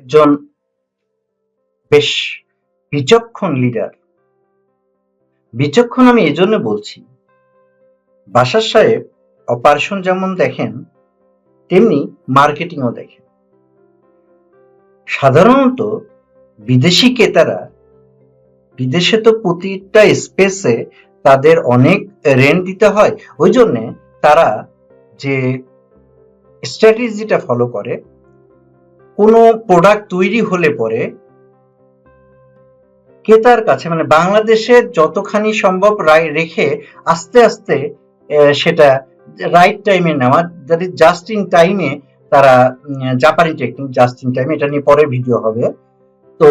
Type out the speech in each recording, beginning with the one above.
একজন বেশ বিচক্ষণ লিডার। বিচক্ষণ আমি এজন্য বলছি, বাশার সাহেব অপারেশন যেমন দেখেন তেমনি মার্কেটিংও দেখেন। সাধারণত বিদেশি ক্রেতারা, বিদেশে তো প্রতিটা স্পেসে তাদের অনেক রেন্ট দিতে হয়, ওই জন্যে তারা যে স্ট্র্যাটেজিটা ফলো করে, কোনো প্রোডাক্ট তৈরি হলে পরে ক্রেতার কাছে মানে বাংলাদেশে যতখানি সম্ভব রেখে আস্তে আস্তে সেটা রাইট টাইমে নেওয়া, যাতে জাস্ট ইন টাইমে তারা, জাপানি টেকনিক জাস্ট ইন টাইমে, এটা নিয়ে পরে ভিডিও হবে। তো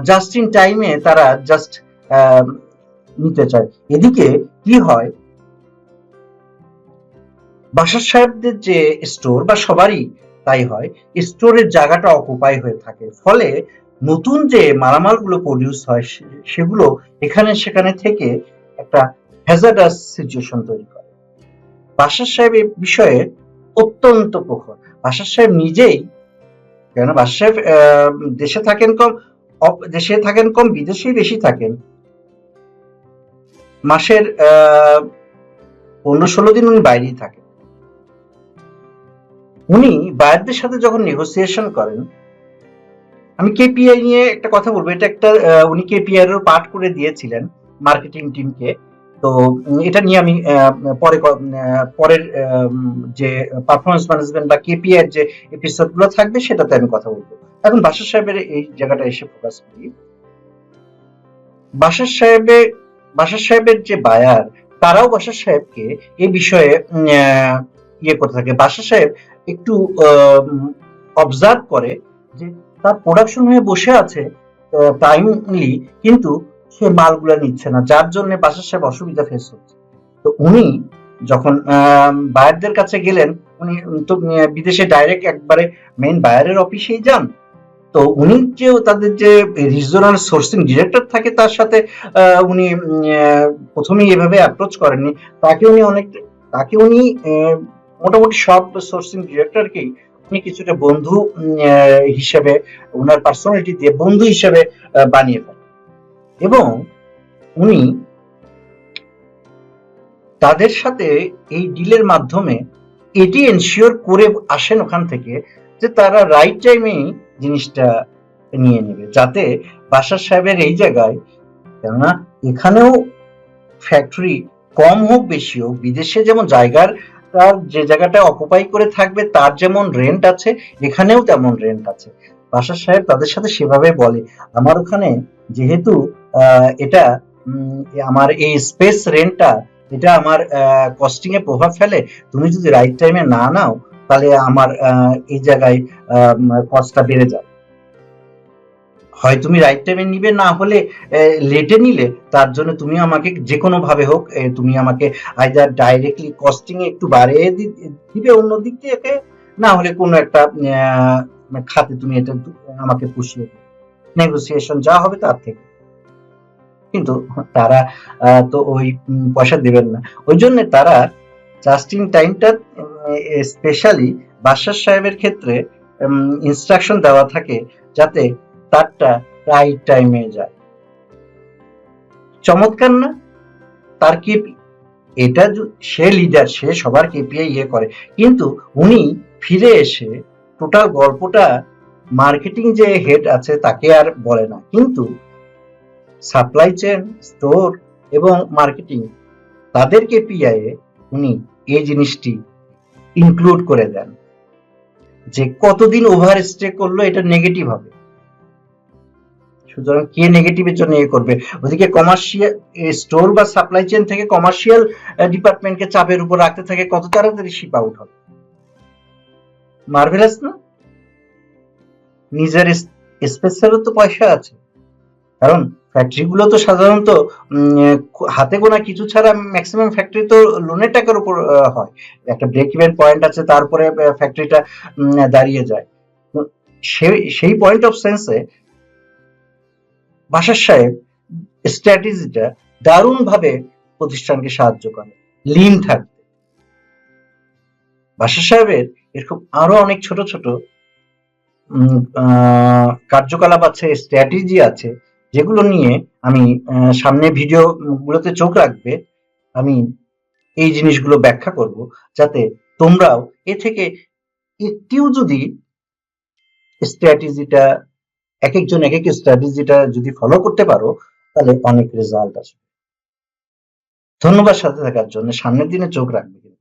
জাস্ট ইন টাইমে তারা জাস্ট নিতে চায়। এদিকে কি হয়, বাশার সাহেবদের যে স্টোর বা সবারই তাই হয়, স্টোরের জায়গাটা অকুপাই হয়ে থাকে, ফলে নতুন যে মালামালগুলো প্রডিউস হয় সেগুলো এখানে সেখানে থেকে একটা হ্যাজার্ডাস সিচুয়েশন তৈরি করে। বাশার সাহেব এই বিষয়ে অত্যন্ত প্রখর। বাশার সাহেব নিজেই, কেন বাশার সাহেব দেশে থাকেন কম, বিদেশেই বেশি থাকেন। মাসের 15-16 দিন উনি বাইরেই থাকেন। উনি বায়ারদের সাথে যখন নেগোসিয়েশন করেন, আমি কেপিআই নিয়ে একটা কথা বলবো, এটা একটা উনি কেপিআই এর পার্ট করে দিয়েছিলেন মার্কেটিং টিমকে। তো এটা নিয়ে আমি পরের যে পারফরমেন্স ম্যানেজমেন্ট বা কেপিআই এর যে এপিসোডগুলো থাকবে সেটাতে আমি কথা বলবো। এখন বাশার সাহেবের এই জায়গাটা এসে ফোকাস করি। বাশার সাহেবের যে বায়ার, তারাও বাশার সাহেবকে এই বিষয়ে ইয়ে করতে থাকে। বাশার সাহেব একটু অবজার্ভ করে যে তার প্রোডাকশন হয়ে বসে আছে টাইমলি, কিন্তু সে মালগুলা নিচ্ছে না, যার জন্য বাশার সাহেব অসুবিধা ফেস হচ্ছে। তো উনি যখন বায়ারদের কাছে গেলেন, উনি তো বিদেশে ডাইরেক্ট একবারে মেইন বায়ারের অফিসেই যান। তো উনি যে তাদের যে রিজিওনাল সোর্সিং ডিরেক্টর থাকে তার সাথে উনি প্রথমেই এভাবে অ্যাপ্রোচ করেননি। তাকে উনি মোটামুটি সব সোর্সিং ডিরেক্টরকেই উনি কিছুটা বন্ধু হিসেবে, ওনার পার্সোনালিটি দিয়ে বন্ধু হিসেবে বানিয়ে ফেলেন, এবং উনি তাদের সাথে এই ডিলের মাধ্যমে এটি এনশিওর করে আসেন ওখান থেকে যে তারা রাইট টাইমেই জিনিসটা নিয়ে নেবে, যাতে বাশার সাহেবের এই জায়গায়, কেননা এখানেও ফ্যাক্টরি কম হোক বেশি হোক, বিদেশে যেমন যে জায়গাটা অকুপাই করে থাকবে তার যেমন রেন্ট আছে, এখানেও তেমন রেন্ট আছে। বাশার সাহেব তাদের সাথে সেভাবে বলে, আমার ওখানে যেহেতু এটা আমার এই স্পেস রেন্টটা, এটা আমার কস্টিং এ প্রভাব ফেলে, তুমি যদি রাইট টাইমে না নাও তাহলে আমার এই জায়গায় কস্টটা বেড়ে যাবে। হয় তুমি রাইট টাইমে নিবে, না হলে লেটে নিলে তার জন্য তুমি আমাকে যে কোনো ভাবে হোক, তুমি আমাকে আইদার ডাইরেক্টলি কস্টিং এ একটু বাড়িয়ে দিবে অন্য দিক থেকে, না হলে কোনো একটা খাতে তুমি এটা আমাকে পুষিয়ে দেবে, নেগোসিয়েশন যা হবে তার থেকে। কিন্তু তারা তো ওই পয়সা দেবেন না, ওই জন্য তারা জাস্ট ইন টাইমটা, স্পেশালি বাশার সাহেবের ক্ষেত্রে ইনস্ট্রাকশন দেওয়া থাকে যাতে তারটা রাইট টাইমে যায়। চমৎকার না? তার কি এটা, সে লিডার, সে সবার কেপিআই ইয়ে করে, কিন্তু উনি ফিরে এসে টোটাল গল্পটা মার্কেটিং যে হেড আছে তাকে আর বলে না, কিন্তু সাপ্লাই চেন, স্টোর এবং মার্কেটিং, তাদের কেপিআই এ উনি এই জিনিসটি ইনক্লুড করে দেন যে কতদিন ওভার স্টে করলো এটা নেগেটিভ হবে। সুতরাং কে নেগেটিভের জন্য ইয়ে করবে, ওদিকে কমার্শিয়াল স্টোর বা সাপ্লাই চেন থেকে কমার্শিয়াল ডিপার্টমেন্টকে চাপের উপর রাখতে থাকে, কত তাড়াতাড়ি শিপ আউট হবে। মার্ভেলাস না? নিজের স্পেসেরও তো পয়সা আছে, কারণ ফ্যাক্টরি গুলো তো সাধারণত হাতে গোনা কিছু ছাড়া ম্যাক্সিমাম ফ্যাক্টরি তো লোনের টাকার উপর হয়, একটা ব্রেক ইভেন পয়েন্ট আছে, তারপরে ফ্যাক্টরিটা দাঁড়িয়ে যায়। সেই পয়েন্ট অফ সেন্সে বাশার সাহেব স্ট্র্যাটেজিটা দারুণ ভাবে প্রতিষ্ঠানকে সাহায্য করে লিন থাকতে। বাশার সাহেবের এরকম আরো অনেক ছোট ছোট কার্যকলাপ আছে, স্ট্র্যাটেজি আছে, যেগুলো নিয়ে আমি সামনে ভিডিও গুলোতে চোখ রাখবে, আমি এই জিনিসগুলো ব্যাখ্যা করব, যাতে তোমরাও এ থেকে একটিও যদি স্ট্র্যাটেজিটা, এক একজন এক এক স্ট্র্যাটেজিটা যদি ফলো করতে পারো, তাহলে অনেক রেজাল্ট আসবে। ধন্যবাদ সাথে থাকার জন্য। সামনের দিনে চোখ রাখবে।